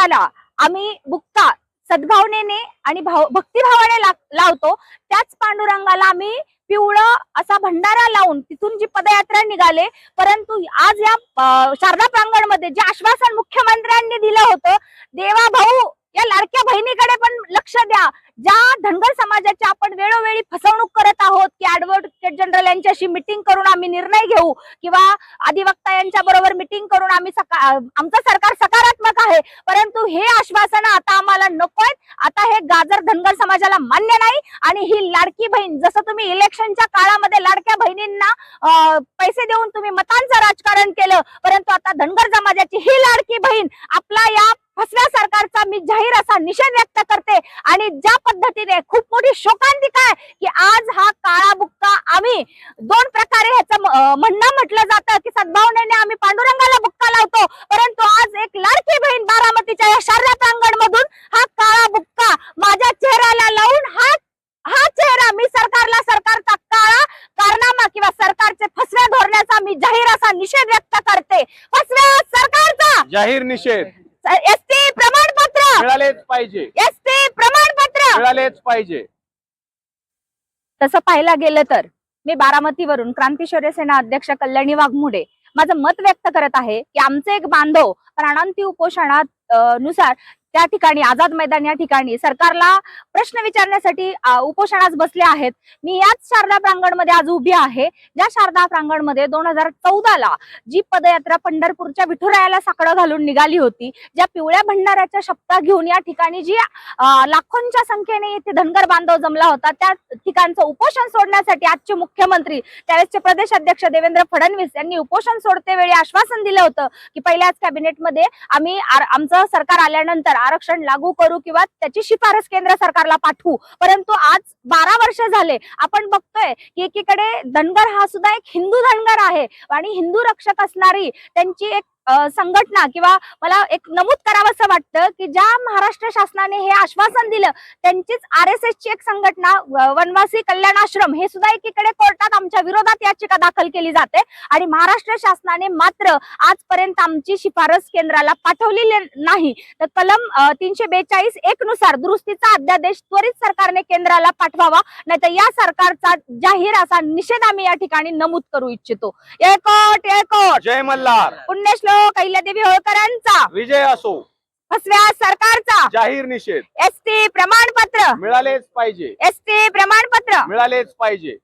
पांडुरंगाला आम्ही बुक्का सद्भावनेने आणि भक्तिभावाने लावतो, त्याच पांडुरंगाला आम्ही पिवळं असा भंडारा लावून तिथून जी पदयात्रा निघाले। परंतु आज या शारदा प्रांगणमध्ये जे आश्वासन मुख्यमंत्र्यांनी दिलं होतं, देवा भाऊ या लाडक्या बहिणीकडे पण लक्ष द्या, ज्या धनगर समाजाची आपण वेळोवेळी फसवणूक करत आहोत की ऍडव्होकेट जनरल यांच्याशी मिटिंग करून आम्ही निर्णय घेऊ किंवा अधिवक्ता यांच्या बरोबर मिटिंग करून आम्ही आमचं सरकार सकारात्मक आहे, परंतु हे आश्वासन आता आम्हाला नकोय। आता हे गाजर धनगर समाजाला मान्य नाही आणि ही लाडकी बहीण, जसं तुम्ही इलेक्शनच्या काळामध्ये लाडक्या बहिणींना पैसे देऊन तुम्ही मतांचं राजकारण केलं, परंतु आता धनगर समाजाची ही लाडकी बहीण आपला या फसव्या सरकारचा मी जाहीर असा निषेध व्यक्त करते। आणि ज्या पद्धतीने खूप मोठी शोकांतिका आहे की आज हा काळा बुक्का आम्ही दोन प्रकारे ह्याचं म्हणणं म्हटलं जातं की सद्भावनेने आम्ही पांडुरंगाला बुक्का लावतो, परंतु आज एक लाडकी बहीण बारामतीच्या या शारदा प्रांगण मधून हा काळा बुक्का माझ्या चेहऱ्याला लावून हा चेहरा मी सरकारचा काळा कारनामा किंवा सरकारचे फसव्या धोरणाचा मी जाहीर असा निषेध व्यक्त करते। फसव्या सरकारचा जाहीर निषेध। एसटी प्रमाणपत्र मिळालेच पाहिजे, एसटी प्रमाणपत्र मिळालेच पाहिजे। तसं पाहायला गेलं तर मी बारामतीवरून क्रांतीशौर्य सेना अध्यक्ष कल्याणी वाघमोडे माझं मत व्यक्त करत आहे की आमचे एक बांधव प्राणांती उपोषणात नुसार त्या ठिकाणी आझाद मैदान या ठिकाणी सरकारला प्रश्न विचारण्यासाठी उपोषणास बसले आहेत। मी याच शारदा प्रांगणमध्ये आज उभी आहे, ज्या शारदा प्रांगणमध्ये 2014ला जी पदयात्रा पंढरपूरच्या विठुरायाला साकडं घालून निघाली होती, ज्या पिवळ्या भंडाऱ्याच्या शपथा घेऊन या ठिकाणी जी लाखोंच्या संख्येने इथे धनगर बांधव जमला होता, त्या ठिकाणचं उपोषण सोडण्यासाठी आजचे मुख्यमंत्री त्यावेळेसचे प्रदेश अध्यक्ष देवेंद्र फडणवीस यांनी उपोषण सोडते वेळी आश्वासन दिलं होतं की पहिल्याच कॅबिनेटमध्ये आम्ही आमचं सरकार आल्यानंतर आरक्षण लागू करू किंवा त्याची शिफारस केंद्र सरकारला पाठवू। परंतु आज 12 वर्ष झाले आपण बघतोय की एकीकडे धनगर हा सुद्धा एक हिंदू धनगर आहे आणि हिंदू रक्षक असणारी त्यांची एक संघटना किंवा मला एक नमूद करावंसं वाटतं की ज्या महाराष्ट्र शासनाने हे आश्वासन दिलं त्यांचीच RSS ची एक संघटना वनवासी कल्याण आश्रम हे सुद्धा एकीकडे कोर्टात आमच्या विरोधात याचिका दाखल केली जाते आणि महाराष्ट्र शासनाने मात्र आजपर्यंत आमची शिफारस केंद्राला पाठवलेली नाही। तर कलम 342(1) नुसार दुरुस्तीचा अध्यादेश त्वरित सरकारने केंद्राला पाठवावा, नाहीतर या सरकारचा जाहीर असा निषेध आम्ही या ठिकाणी नमूद करू इच्छितो। एकट जय मल्हार। पुण्यश्लोक अहिल्यादेवी होळकरांचा विजय असो। फसव्या सरकारचा जाहीर निषेध। एसटी प्रमाणपत्र मिळालेच पाहिजे, एसटी प्रमाणपत्र मिळालेच पाहिजे।